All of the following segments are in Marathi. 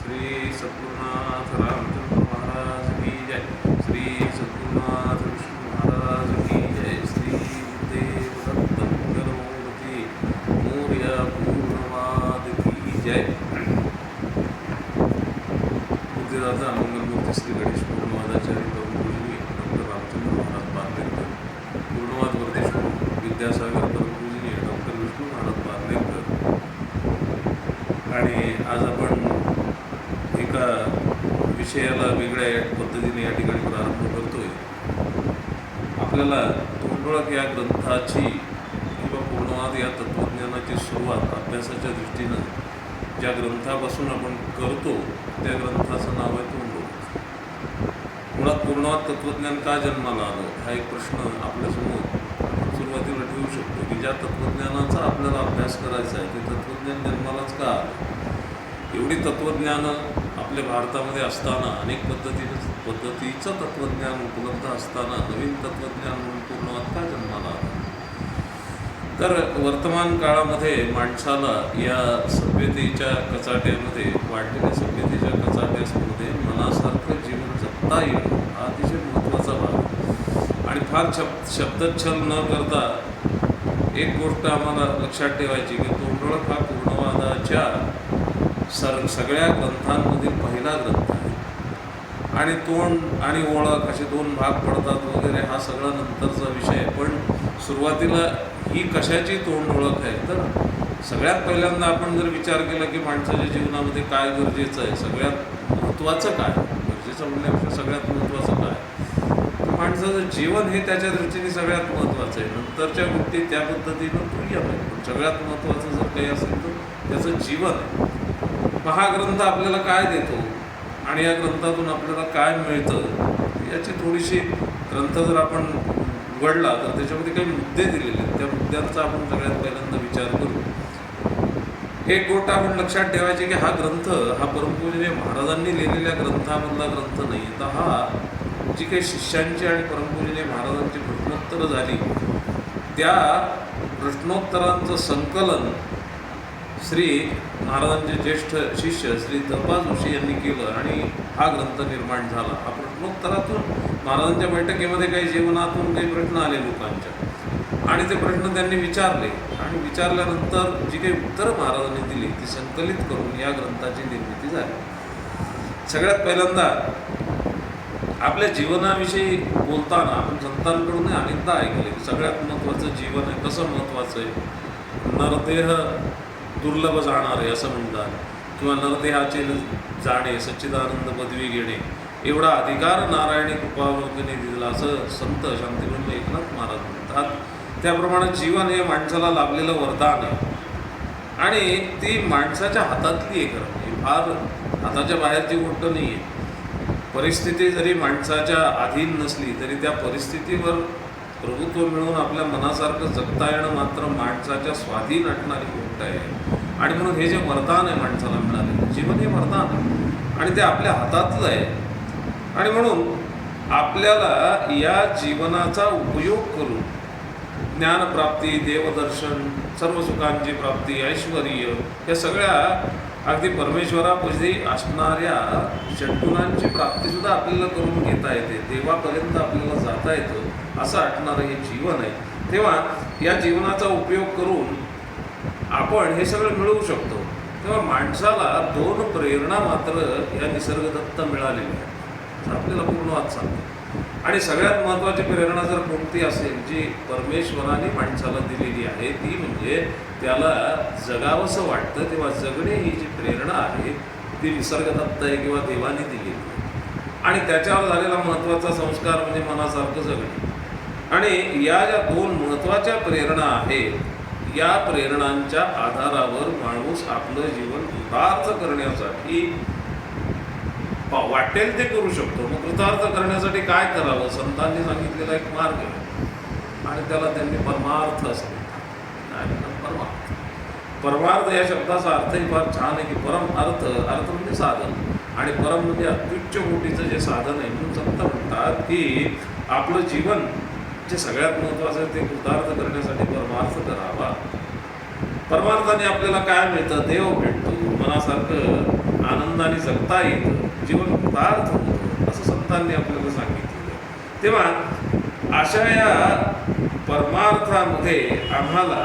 श्री सद्गुरुनाथ रामचंद्र महाराज की जय. श्री सद्गुरुनाथ विष्णू महाराज की जय. श्री गुरुदेव दत्त मंगलमूर्ती मोरया पूर्णवाद की जय. बुद्धिदाता मंगलमूर्ती श्री गणेश पूर्णवादाचार्य परमपूजनीय डॉक्टर रामचंद्र महाराज पार्लेकर, पूर्णवाद वर्धेश्वर विद्यासागर परमपूजनीय डॉक्टर विष्णू महाराज पार्लेकर. आणि आज आपण एका विषयाला वेगळ्या पद्धतीने या ठिकाणी प्रारंभ करतोय. आपल्याला तोंडोळक या ग्रंथाची किंवा पूर्णवाद या तत्त्वज्ञानाची सुरुवात अभ्यासाच्या दृष्टीनं ज्या ग्रंथापासून आपण करतो त्या ग्रंथाचं नाव आहे तोंडोळक. मुळात पूर्णवाद तत्त्वज्ञान का जन्माला आलं हा एक प्रश्न आपल्यासमोर सुरुवातीला ठेवू शकतो की ज्या तत्त्वज्ञानाचा आपल्याला अभ्यास करायचा आहे ते तत्त्वज्ञान जन्मालाच का आलं. एवढी तत्त्वज्ञानं आपल्या भारतामध्ये असताना अनेक पद्धतीचं तत्त्वज्ञान उपलब्ध असताना नवीन तत्त्वज्ञान म्हणून पूर्णवाद का जन्माला आलं. तर वर्तमान काळामध्ये माणसाला या सभ्यतेच्या कचाट्यामध्ये वाढलेल्या सभ्यतेच्या कचाट्यामध्ये मनासारखं जीवन जगता येणं हा अतिशय महत्त्वाचा भाग. आणि फार शब्दच्छल न करता एक गोष्ट आम्हाला लक्षात ठेवायची की तोंडोळक हा पूर्णवादाच्या सगळ्या ग्रंथांमधील पहिला ग्रंथ आहे. आणि तोंड आणि ओळख असे दोन भाग पडतात वगैरे हा सगळा नंतरचा विषय आहे. पण सुरुवातीला ही कशाची तोंड ओळख आहे तर सगळ्यात पहिल्यांदा आपण जर विचार केला की माणसाच्या जीवनामध्ये काय गरजेचं आहे, सगळ्यात महत्त्वाचं काय, गरजेचं म्हणण्यापेक्षा सगळ्यात महत्त्वाचं काय, माणसाचं जीवन हे त्याच्या दृष्टीने सगळ्यात महत्त्वाचं आहे. नंतरच्या गोष्टी त्या पद्धतीनं दुय्यम आहे, पण सगळ्यात महत्त्वाचं जर काही असेल तर त्याचं जीवन आहे. हा ग्रंथ आपल्याला काय देतो आणि या ग्रंथातून आपल्याला काय मिळतं याची थोडीशी ग्रंथ जर आपण उघडला तर त्याच्यामध्ये काही मुद्दे दिलेले आहेत. त्या मुद्द्यांचा आपण सगळ्यात पहिल्यांदा विचार करू. एक गोष्ट आपण लक्षात ठेवायची की हा ग्रंथ हा परमपूजनीय महाराजांनी लिहिलेल्या ग्रंथामधला ग्रंथ नाही. तर हा जी काही शिष्यांची आणि परमपूजनीय महाराजांची प्रश्नोत्तरं झाली त्या प्रश्नोत्तरांचं संकलन श्री महाराजांचे ज्येष्ठ शिष्य श्री दपा जोशी यांनी केलं आणि हा ग्रंथ निर्माण झाला. हा प्रश्नोत्तरातून महाराजांच्या बैठकीमध्ये काही जीवनातून काही प्रश्न आले लोकांच्या आणि ते प्रश्न त्यांनी विचारले आणि विचारल्यानंतर जी काही उत्तरं महाराजांनी दिली ती संकलित करून या ग्रंथाची निर्मिती झाली. सगळ्यात पहिल्यांदा आपल्या जीवनाविषयी बोलताना आपण संतांकडून अनेकदा ऐकले की सगळ्यात महत्त्वाचं जीवन आहे. कसं महत्त्वाचं आहे, नरदेह दुर्लभ जाणारे असं म्हणतात किंवा नरदेहाचे जाणे सच्चिदानंद पदवी घेणे एवढा अधिकार नारायणी कृपावलोकने दिला असं संत शांतिब्रह्म एकनाथ महाराज म्हणतात. त्याप्रमाणे जीवन हे माणसाला लाभलेलं वरदान आहे आणि ती माणसाच्या हातातली एक आहे, फार हाताच्या बाहेरची गोष्ट नाही आहे. परिस्थिती जरी माणसाच्या अधीन नसली तरी त्या परिस्थितीवर प्रभुत्व मिळवून आपल्या मनासारखं जगता येणं मात्र माणसाच्या स्वाधीन असणारी गोष्ट आहे. आणि म्हणून हे जे वरदान आहे माणसाला मिळालेलं जीवन हे वरदान आहे आणि ते आपल्या हातातलं आहे. आणि म्हणून आपल्याला या जीवनाचा उपयोग करून ज्ञानप्राप्ती, देवदर्शन, सर्व सुखांची प्राप्ती, ऐश्वर्य या सगळ्या अगदी परमेश्वरापाशी असणाऱ्या षड्गुणांची प्राप्तीसुद्धा आपल्याला करून घेता येते, देवापर्यंत आपल्याला जाता येतं असं असणारं हे जीवन आहे. तेव्हा या जीवनाचा उपयोग करून आपण हे सगळं मिळवू शकतो. तेव्हा माणसाला दोन प्रेरणा मात्र या निसर्गदत्त मिळालेल्या आहेत आपल्याला पूर्णवाद सांगतो. आणि सगळ्यात महत्त्वाची प्रेरणा जर कोणती असेल जी परमेश्वराने माणसाला दिलेली आहे ती म्हणजे त्याला जगावंसं वाटतं तेव्हा जगणे ही जी प्रेरणा आहे ती निसर्गदत्त आहे किंवा देवाने दिलेली आहे. आणि त्याच्यावर झालेला महत्त्वाचा संस्कार म्हणजे मनासारखं जगणे. आणि या ज्या दोन महत्त्वाच्या प्रेरणा आहेत या प्रेरणांच्या आधारावर माणूस आपलं जीवन कृतार्थ करण्यासाठी वाटेल ते करू शकतो. मग कृतार्थ करण्यासाठी काय करावं संतांनी सांगितलेला एक मार्ग आहे आणि त्याला त्यांनी परमार्थ असं परमार्थ. परमार्थ या शब्दाचा अर्थही फार छान आहे की परम अर्थ, अर्थ म्हणजे साधन आणि परम म्हणजे अत्युच्च कोटीचं जे साधन आहे. म्हणून संत म्हणतात की आपलं जीवन जे सगळ्यात महत्त्वाचं आहे ते कृतार्थ करण्यासाठी परमार्थ करावा. परमार्थाने आपल्याला काय मिळतं, देव भेटतो, मनासारखं आनंद आनंदाने जगता येतं, जीवन कृतार्थ होतं, असं संतांनी आपल्याला सांगितलेलं. तेव्हा अशा या परमार्थामध्ये आम्हाला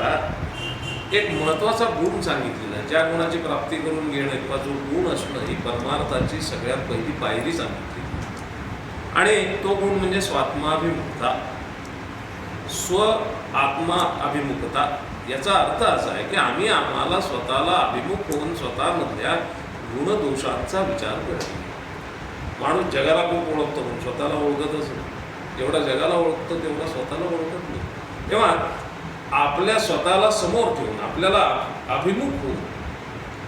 एक महत्त्वाचा गुण सांगितलेला आहे. ज्या गुणाची प्राप्ती करून घेणं किंवा जो गुण असणं ही परमार्थाची सगळ्यात पहिली पायरी सांगितली. आणि तो गुण म्हणजे स्वात्माभिमुखता, स्व आत्मा अभिमुखता. याचा अर्थ असा आहे की आम्हाला स्वतःला अभिमुख होऊन स्वतःमधल्या गुणदोषांचा विचार करणे. माणूस जगाला खूप ओळखतो पण स्वतःला ओळखतच नाही. जेवढा जगाला ओळखतो तेवढा स्वतःला ओळखत नाही. तेव्हा आपल्या स्वतःला समोर ठेवून आपल्याला अभिमुख होऊन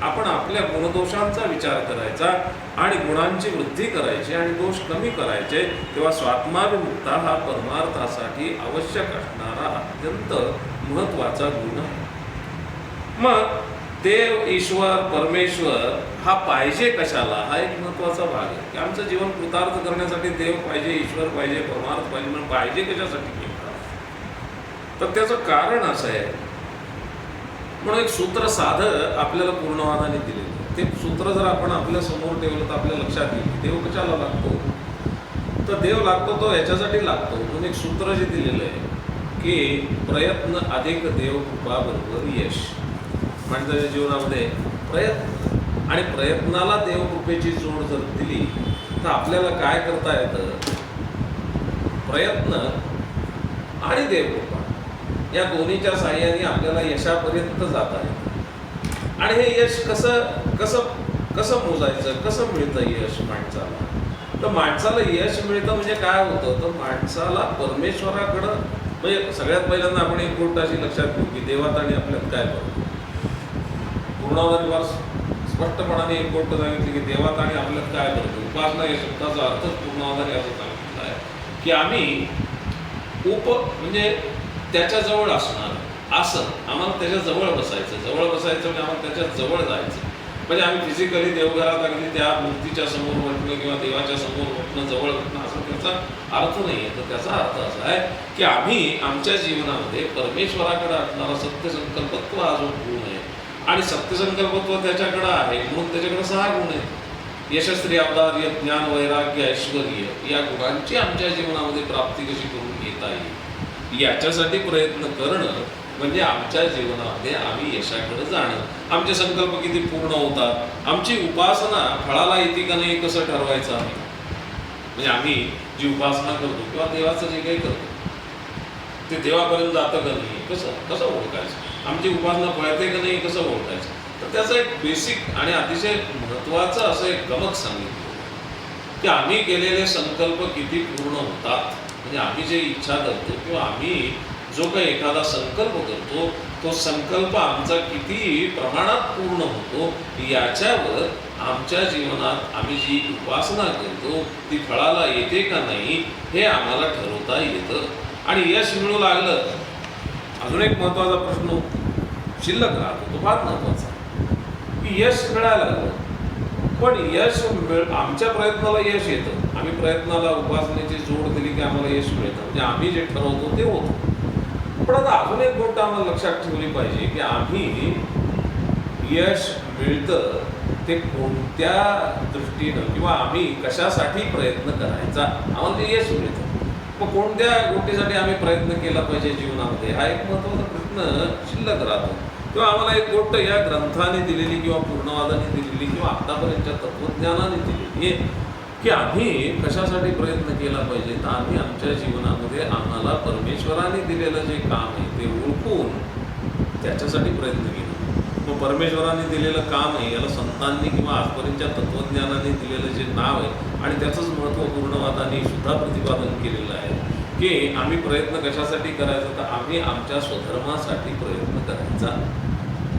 आपण आपल्या गुणदोषांचा विचार करायचा आणि गुणांची वृद्धी करायची आणि दोष कमी करायचे. तेव्हा स्वात्माभिमुखता हा परमार्थासाठी आवश्यक असणारा अत्यंत महत्त्वाचा गुण आहे. मग देव, ईश्वर, परमेश्वर हा पाहिजे कशाला, हा एक महत्त्वाचा भाग आहे की आमचं जीवन कृतार्थ करण्यासाठी देव पाहिजे, ईश्वर पाहिजे, परमार्थ पाहिजे. म्हणून पाहिजे कशासाठी तर त्याचं कारण असं आहे. म्हणून एक सूत्र साधं आपल्याला पूर्णवादाने दिलेलं. ते सूत्र जर आपण आपल्या समोर ठेवलं तर आपल्या लक्षात येईल की देव कशाला लागतो. तर देव लागतो तो याच्यासाठी लागतो म्हणून एक सूत्र जे दिलेलं आहे की प्रयत्न अधिक देव कृपा बरोबर यश. माणसाच्या जीवनामध्ये प्रयत्न आणि प्रयत्नाला देवकृपेची जोड जर दिली तर आपल्याला काय करता येतं. प्रयत्न आणि देवकृपा या दोन्हीच्या साहाय्याने आपल्याला यशापर्यंत जाता येतं. आणि हे यश कसं मोजायचं, कसं मिळतं यश माणसाला. तर माणसाला यश मिळतं म्हणजे काय होतं तर माणसाला परमेश्वराकडं म्हणजे सगळ्यात पहिल्यांदा आपण एक गोष्ट अशी लक्षात घेऊ की देवात आणि आपल्यात काय करतो. पूर्णावधानी स्पष्टपणाने एक गोष्ट सांगितली की देवात आणि आपल्यात काय करतो. उपासना या शब्दाचा अर्थच पूर्णावधानी असं सांगितलं आहे की आम्ही म्हणजे त्याच्याजवळ असणार असं आम्हाला त्याच्या जवळ बसायचं. जवळ बसायचं म्हणजे आम्हाला त्याच्या जवळ जायचं. म्हणजे आम्ही फिजिकली देवघरात अगदी त्या मूर्तीच्या समोर वाटणं किंवा देवाच्या समोर वाटणं, जवळ वाटणं असं त्याचा अर्थ नाही आहे. तर त्याचा अर्थ असा आहे की आम्ही आमच्या जीवनामध्ये परमेश्वराकडे असणारा सत्यसंकल्पत्व हा जो गुण आहे आणि सत्यसंकल्पत्व त्याच्याकडं आहे म्हणून त्याच्याकडे 6 गुण आहेत. यशस्वी, औदार्य, ज्ञान, वैराग्य, ऐश्वर्य या गुणांची आमच्या जीवनामध्ये प्राप्ती कशी करून घेता येईल याच्यासाठी प्रयत्न करणं म्हणजे आमच्या जीवनामध्ये आम्ही यशाकडे जाणं. आमचे संकल्प किती पूर्ण होतात, आमची उपासना फळाला येते का नाही कसं ठरवायचं आहे. म्हणजे आम्ही जी उपासना करतो किंवा देवाचं जे काही करतो ते देवापर्यंत जातं का नाही कसं ओळखायचं. आमची उपासना फळते का नाही कसं ओळखायचं. तर त्याचं एक बेसिक आणि अतिशय महत्त्वाचं असं एक गमक सांगितलं की आम्ही केलेले संकल्प किती पूर्ण होतात. म्हणजे आम्ही जे इच्छा करतो किंवा आम्ही जो काही एखादा संकल्प करतो तो संकल्प आमचा किती प्रमाणात पूर्ण होतो याच्यावर आमच्या जीवनात आम्ही जी उपासना करतो ती फळाला येते का नाही हे आम्हाला ठरवता येतं. आणि यश मिळू लागलं अजून एक महत्त्वाचा प्रश्न शिल्लक राहतो, तो फार महत्त्वाचा की यश मिळायला लागलं पण यश आमच्या प्रयत्नाला यश येतं. आम्ही प्रयत्नाला उपासनेची जोड दिली की आम्हाला यश मिळतं. म्हणजे आम्ही जे ठरवतो ते होतं. पण आता अजून एक गोष्ट आम्हाला लक्षात ठेवली पाहिजे की आम्ही यश मिळतं ते कोणत्या दृष्टीनं किंवा आम्ही कशासाठी प्रयत्न करायचा. आम्हाला ते यश मिळतं मग कोणत्या गोष्टीसाठी आम्ही प्रयत्न केला पाहिजे जीवनामध्ये हा एक महत्त्वाचा प्रश्न शिल्लक राहतो. किंवा आम्हाला एक गोष्ट या ग्रंथाने दिलेली किंवा पूर्णवादाने दिलेली किंवा आतापर्यंतच्या तत्त्वज्ञानाने दिलेली की आम्ही कशासाठी प्रयत्न केला पाहिजे. तर आम्ही आमच्या जीवनामध्ये आम्हाला परमेश्वराने दिलेलं जे काम आहे ते ओळखून त्याच्यासाठी प्रयत्न केला. मग परमेश्वराने दिलेलं काम आहे याला संतांनी किंवा आजपर्यंतच्या तत्त्वज्ञानाने दिलेलं जे नाव आहे आणि त्याचंच महत्त्व पूर्णवादाने सुद्धा प्रतिपादन केलेलं आहे की आम्ही प्रयत्न कशासाठी करायचा. तर आम्ही आमच्या स्वधर्मासाठी प्रयत्न करायचा.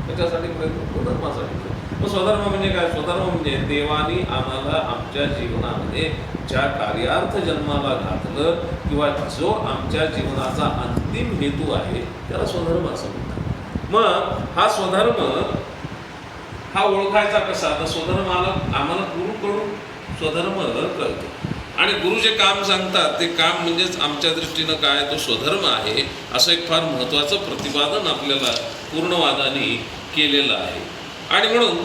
कशासाठी प्रयत्न स्वधर्मासाठी. मग स्वधर्म म्हणजे काय. स्वधर्म म्हणजे देवानी आम्हाला आमच्या जीवनामध्ये ज्या कार्यार्थ जन्माला घातलं किंवा जो आमच्या जीवनाचा अंतिम हेतू आहे त्याला स्वधर्म असं म्हणतात. मग हा स्वधर्म हा ओळखायचा कसा. तर स्वधर्म आम्हाला गुरुकडून स्वधर्म कळतो आणि गुरु जे काम सांगतात ते काम म्हणजेच आमच्या दृष्टीनं काय तो स्वधर्म आहे असं एक फार महत्त्वाचं प्रतिपादन आपल्याला पूर्णवादाने केलेलं आहे. आणि म्हणून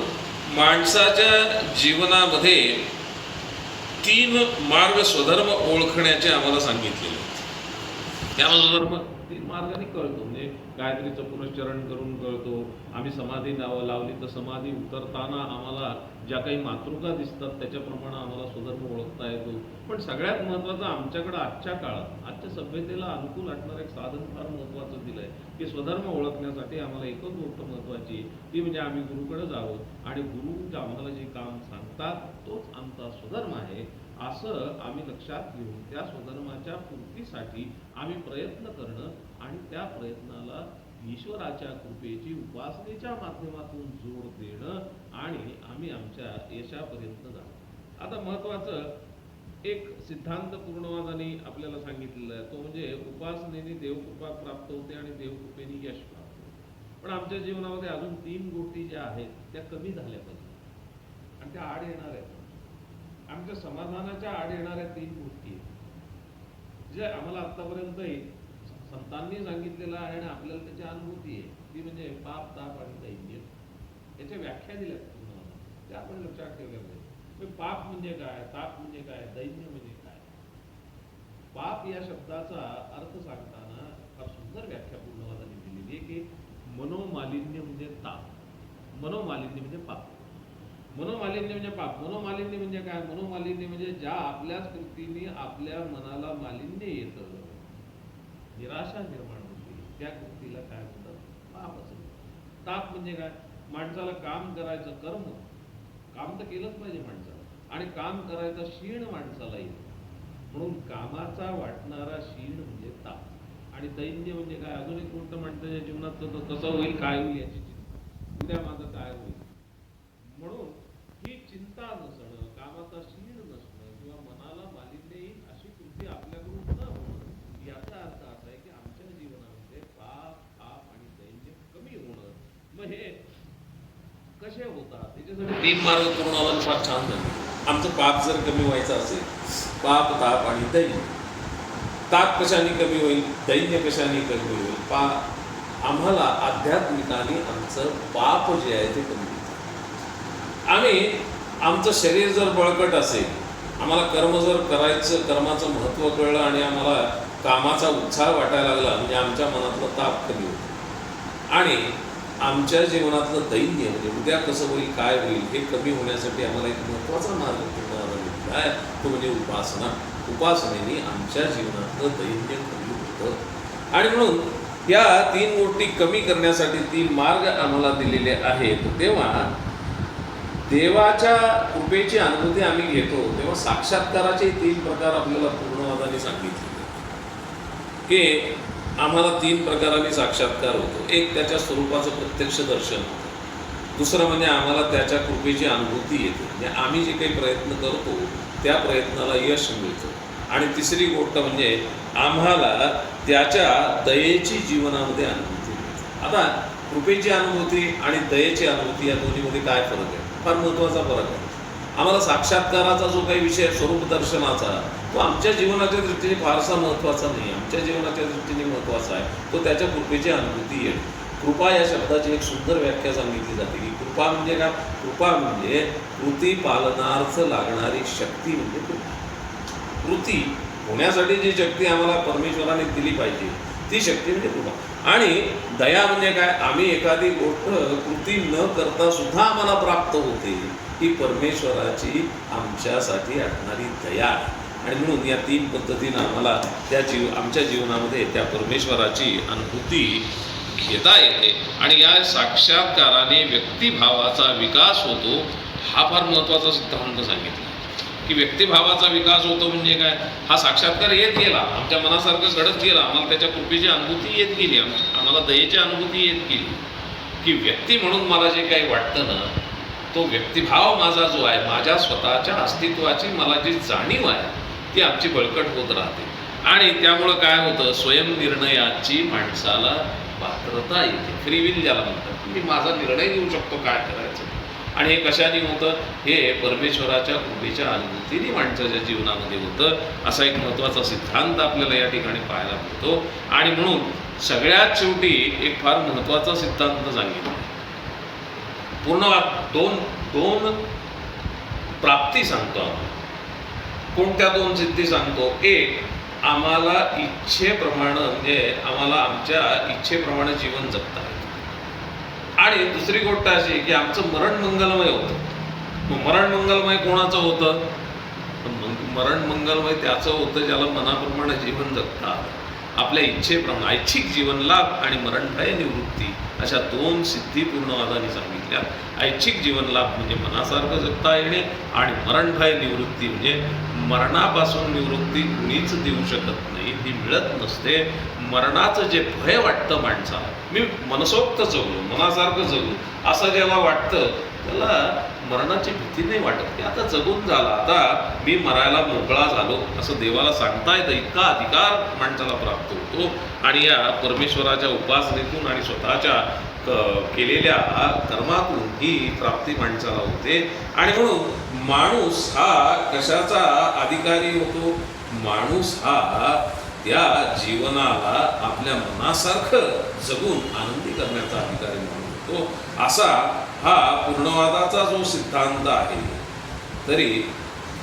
माणसाच्या जीवनामध्ये 3 मार्ग स्वधर्म ओळखण्याचे आम्हाला सांगितलेले आहेत. त्या स्वधर्म 3 मार्गाने कळतो. म्हणजे गायत्रीचं पुनश्चरण करून कळतो. आम्ही समाधी लावली तर समाधी उतरताना आम्हाला ज्या काही मातृका दिसतात त्याच्याप्रमाणे आम्हाला स्वधर्म ओळखता येतो. पण सगळ्यात महत्त्वाचं आमच्याकडं आजच्या काळात, आजच्या सभ्यतेला अनुकूल असणारं एक साधन फार महत्त्वाचं दिलं आहे की स्वधर्म ओळखण्यासाठी आम्हाला एकच गोष्ट महत्त्वाची ती म्हणजे आम्ही गुरुकडे जावं आणि गुरु जे आम्हाला जे काम सांगतात तोच आमचा स्वधर्म आहे असं आम्ही लक्षात घेऊन त्या स्वधर्माच्या पूर्तीसाठी आम्ही प्रयत्न करणं आणि त्या प्रयत्नाला ईश्वराच्या कृपेची उपासनेच्या माध्यमातून जोड देणं आणि आम्ही आमच्या यशापर्यंत जाणं. आता महत्त्वाचं एक सिद्धांत पूर्णवादाने आपल्याला सांगितलेला आहे, तो म्हणजे उपासनेने देवकृपा प्राप्त होते आणि देवकृपेने यश प्राप्त होते. पण आमच्या जीवनामध्ये अजून 3 गोष्टी ज्या आहेत त्या कमी झाल्या पाहिजे आणि त्या आड येणार आहेत. आमच्या समाधानाच्या आड येणाऱ्या 3 गोष्टी आहेत जे आम्हाला आतापर्यंत संतांनी सांगितलेलं आहे आणि आपल्याला त्याची अनुभूती आहे. ती म्हणजे पाप, ताप आणि दैन्य. याच्या व्याख्या दिल्यात पूर्ण, त्या आपण लक्षात ठेवल्या पाहिजे. पाप म्हणजे काय, ताप म्हणजे काय, दैन्य म्हणजे काय. पाप या शब्दाचा अर्थ सांगताना फार सुंदर व्याख्या पूर्णवादाने दिलेली आहे की मनोमालिन्य म्हणजे ताप, मनोमालिन्य म्हणजे पाप. मनोमालिन्य म्हणजे पाप. मनोमालिन्य म्हणजे काय, मनोमालिन्य म्हणजे ज्या आपल्याच कृतीने आपल्या मनाला मालिन्य येतं, निराशा निर्माण होते, त्या कृतीला काय म्हणतात, पाप असेल. ताप म्हणजे काय, माणसाला काम करायचं, कर्म काम तर केलंच पाहिजे माणसाला आणि काम करायचा शीण माणसाला येतो म्हणून कामाचा वाटणारा शीण म्हणजे ताप. आणि दैन्य म्हणजे काय, अजून एक गोष्ट माणसाच्या जीवनात कसं होईल, काय होईल याची चिंता, उद्या माझं काय होईल. म्हणून ही चिंता नसणं, कामाचा शीण नसणं किंवा मनाला मालिन्य येईल अशी कृती आपल्याकडून न होणं, याचा अर्थ असा आहे की आमच्या जीवनामध्ये पाप, ताप आणि दैन्य कमी होणं. मग हे कसे होतात त्याच्यासाठी 3 मार्ग पूर्ण फार छान झाले. आमचं पाप जर कमी व्हायचं असेल, पाप, ताप आणि दैन्य. ताप कशाने कमी होईल, दैन्य कशाने कमी होईल. आम्हाला आध्यात्मिकाने आमचं पाप जे आहे ते कमी होईल. आम्ही आमचं शरीर जर बळकट असेल, आम्हाला कर्म जर करायचं, कर्माचं महत्त्व कळलं आणि आम्हाला कामाचा उत्साह वाटायला लागला म्हणजे आमच्या मनातलं ताप कमी होतं आणि आमच्या जीवनातलं दैन्य म्हणजे उद्या कसं होईल, काय होईल हे कमी होण्यासाठी आम्हाला एक महत्त्वाचा मार्ग मिळाला आहे, तो म्हणजे उपासना. उपासनेने आमच्या जीवनातलं दैन्य कमी होतं आणि म्हणून या 3 गोष्टी कमी करण्यासाठी 3 मार्ग आम्हाला दिलेले आहेत. तेव्हा देवाच्या कृपेची अनुभूती आम्ही घेतो तेव्हा साक्षात्काराचे 3 प्रकार आपल्याला पूर्णवादाने सांगितले की आम्हाला 3 प्रकारांनी साक्षात्कार होतो. एक त्याच्या स्वरूपाचं प्रत्यक्ष दर्शन होतं, दुसरं म्हणजे आम्हाला त्याच्या कृपेची अनुभूती येते, म्हणजे आम्ही जे काही प्रयत्न करतो त्या प्रयत्नाला यश मिळतं आणि तिसरी गोष्ट म्हणजे आम्हाला त्याच्या दयेची जीवनामध्ये अनुभूती मिळते. आता कृपेची अनुभूती आणि दयेची अनुभूती या दोन्हीमध्ये काय फरक आहे, फार महत्त्वाचा फरक आहे. आम्हाला साक्षात्काराचा जो काही विषय स्वरूप दर्शनाचा तो आमच्या जीवनाच्या दृष्टीने फारसा महत्त्वाचा नाही, आमच्या जीवनाच्या दृष्टीने महत्त्वाचा आहे तो त्याच्या कृपेची अनुभूती येईल. कृपा या शब्दाची एक सुंदर व्याख्या सांगितली जाते की कृपा म्हणजे काय, कृपा म्हणजे कृती पालनार्थ लागणारी शक्ती म्हणजे कृपा. कृती होण्यासाठी जी शक्ती आम्हाला परमेश्वराने दिली पाहिजे ती शक्ती म्हणजे कृपा. आणि दया म्हणजे काय, आम्ही एखादी गोष्ट कृती न करता सुद्धा आम्हाला प्राप्त होते ही परमेश्वराची आमच्यासाठी असणारी दया आहे. आणि म्हणून या 3 पद्धतीनं आम्हाला आमच्या जीवनामध्ये त्या परमेश्वराची अनुभूती घेता येते आणि या साक्षात्काराने व्यक्तिभावाचा विकास होतो. हा फार महत्त्वाचा सिद्धांत सांगितला की व्यक्तिभावाचा विकास होतो म्हणजे काय, हा साक्षात्कार येत गेला, आमच्या मनासारखं घडत गेला, आम्हाला त्याच्या कृपेची अनुभूती येत गेली, आम्हाला दयेची अनुभूती येत गेली की व्यक्ती म्हणून मला जे काही वाटतं ना तो व्यक्तिभाव माझा जो आहे, माझ्या स्वतःच्या अस्तित्वाची मला जी जाणीव आहे ती आमची बळकट होत राहते आणि त्यामुळं काय होतं, स्वयंनिर्णयाची माणसाला पात्रता येते. फ्री विल ज्याला म्हणतात, मी माझा निर्णय घेऊ शकतो काय करायचं. आणि हे कशाने होतं, हे परमेश्वराच्या कृपेच्या अनुभूतीने माणसाच्या जीवनामध्ये होतं. असा एक महत्त्वाचा सिद्धांत आपल्याला या ठिकाणी पाहायला मिळतो. आणि म्हणून सगळ्यात शेवटी एक फार महत्त्वाचा सिद्धांत सांगितला पूर्ण 2 दोन प्राप्ती सांगतो आम्हाला. कोणत्या दोन सिद्धी सांगतो? एक, आम्हाला इच्छेप्रमाणे म्हणजे आम्हाला आमच्या इच्छेप्रमाणे जीवन जगता येतं. आणि दुसरी गोष्ट अशी की आमचं मरण मंगलमय होतं. मग मरण मंगलमय कोणाचं होतं? मरण मंगलमय त्याचं होतं ज्याला मनाप्रमाणे जीवन जगता आलं. आपल्या इच्छेप्रमाणे ऐच्छिक जीवन लाभ आणि मरणभय निवृत्ती अशा दोन सिद्धी पूर्णवादाने सांगितल्या. ऐच्छिक जीवन लाभ म्हणजे मनासारखं जगता येणे आणि मरणभय निवृत्ती म्हणजे मरणापासून निवृत्ती कुणीच देऊ शकत नाही, ती मिळत नसते. मरणाचं जे भय वाटतं माणसाला, मी मनसोक्त जगलो, मनासारखं जगलो असं ज्याला वाटतं त्याला मरणाची भीती नाही वाटत की आता जगून झाला, आता मी मरायला मोकळा झालो असं देवाला सांगता येतं. इतका अधिकार माणसाला प्राप्त होतो. आणि या परमेश्वराच्या उपासनेतून आणि स्वतःच्या केलेल्या कर्मातून ही प्राप्ती माणसाला होते. आणि म्हणून माणूस हा कशाचा अधिकारी होतो? माणूस हा त्या जीवनाला आपल्या मनासारखं जगून आनंदी करण्याचा अधिकारी म्हणून होतो. असा हा पूर्णवादाचा जो सिद्धांत आहे. तरी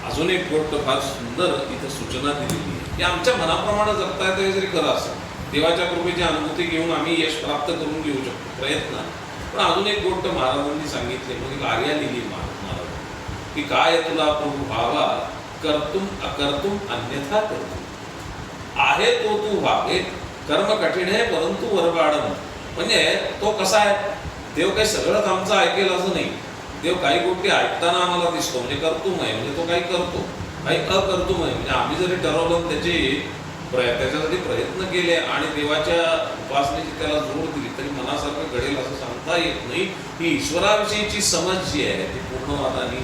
अजून एक गोष्ट फार सुंदर इथं सूचना दिलेली आहे की आमच्या मनाप्रमाणे जगता येतं हे जरी खरं असेल, देवाच्या कृपेची अनुभूती घेऊन आम्ही यश प्राप्त करून घेऊ शकतो प्रयत्न. पण अजून एक गोष्ट महाराजांनी सांगितली, म्हणजे आर्या लिहिली महाराज की काय तुला प्रभू भावा, कर्तुम अकर्तुम अन्यथा कर्तुम, आहे तो तू व्हावे, कर्म कठीण आहे परंतु वरवाढम. म्हणजे तो कसा आहे? देव काही सगळंच आमचं ऐकेल असं नाही. देव काही गोष्टी ऐकताना आम्हाला दिसतो, म्हणजे कर्तुम आहे, म्हणजे तो काही करतो. काही अकर्तुम आहे, म्हणजे आम्ही जरी ठरवलं त्याच्यासाठी प्रयत्न केले आणि देवाच्या उपासनेची त्याला जोड दिली तरी मनासारखं घडेल असं सांगता येत नाही. ही ईश्वराविषयीची समज जी आहे ती पूर्णवादाने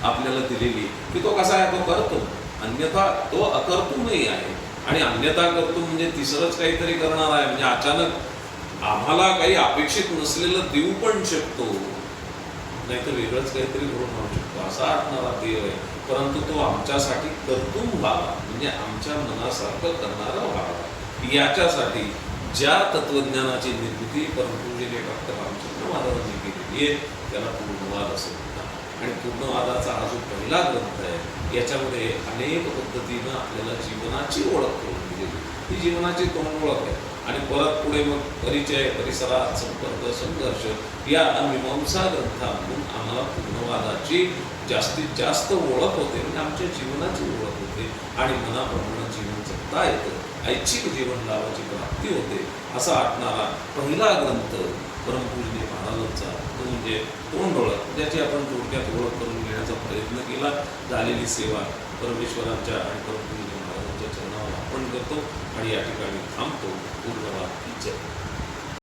आपल्याला दिलेली की तो कसा आहे? तो करतो, अन्यथा तो अकर्तुमही आहे. आणि अन्यथा करतो म्हणजे तिसरंच काहीतरी करणार आहे, म्हणजे अचानक आम्हाला काही अपेक्षित नसलेलं देऊ पण शकतो, नाहीतर वेगळंच काहीतरी घडून आणू शकतो असा आठणारा देव आहे. परंतु तो आमच्यासाठी कर्तुम व्हावा, म्हणजे आमच्या मनासारखं करणारा व्हावा. याच्यासाठी ज्या तत्वज्ञानाची निर्मिती परमपूज्य डॉक्टर रामचंद्र महाराजांनी केलेली आहे त्याला पूर्णवाद असं म्हणतात. आणि पूर्णवादाचा हा जो पहिला ग्रंथ आहे याच्यामध्ये अनेक पद्धतीनं आपल्याला जीवनाची ओळख करून दिलेली. ही जीवनाची तोंड ओळख आहे. आणि परत पुढे मग परिचय, परिसरात, संपर्क, संघर्ष या मीमांसा ग्रंथातून आम्हाला पूर्णवादाची जास्तीत जास्त ओळख होते, म्हणजे आमच्या जीवनाची ओळख होते आणि मनाप्रमाणे जीवन जगता येतं, ऐच्छिक जीवन लाभाची प्राप्ती होते. असा आठणारा पहिला ग्रंथ परमपूज्य महाराजांचा तो म्हणजे तोंड ओळख, ज्याची आपण थोडक्यात ओळख करून घेण्याचा प्रयत्न केला. झालेली सेवा परमेश्वरांच्या आणि परमपूज्य महाराजांच्या चरणावर आपण करतो आणि या ठिकाणी थांबतो. पूर्णवाद की जय.